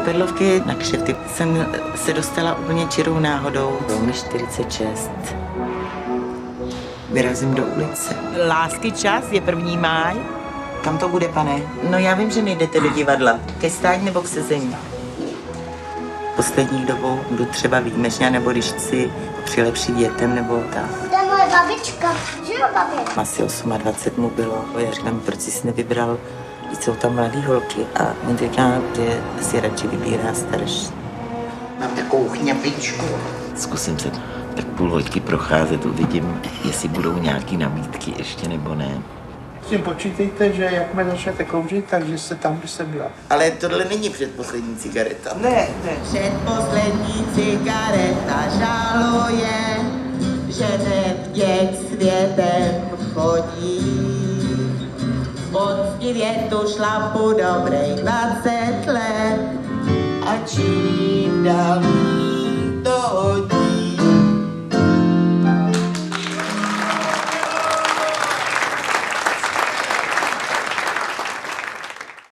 Perlovky na kšefty jsem se dostala úplně čirou náhodou. Bylo mi 46. Vyrazím do ulice. Lásky čas je 1. máj. Kam to bude, pane? No já vím, že nejdete do divadla. Ke stání nebo k sezení? Poslední dobou budu třeba výjimečně, nebo když chci přilepšit dětem, nebo tak. To je moje babička. Že jo, babi? Asi 28 mu bylo. Já říkám, proč jsi nevybral, když jsou tam mladý holky. A on říká, že si radši vybírá starší. Mám takovou chňapičku. Zkusím se tak půl hoďky procházet, uvidím, jestli budou nějaký nabídky ještě nebo ne. S tím počítejte, že jakmile začnete kouřit, takže jste tam, kde jste byla. Ale tohle není předposlední cigareta. Ne. Předposlední cigareta žaluje, že nevděk světem chodí. Poctivě tu šlapu dobrých 20 let a čím dál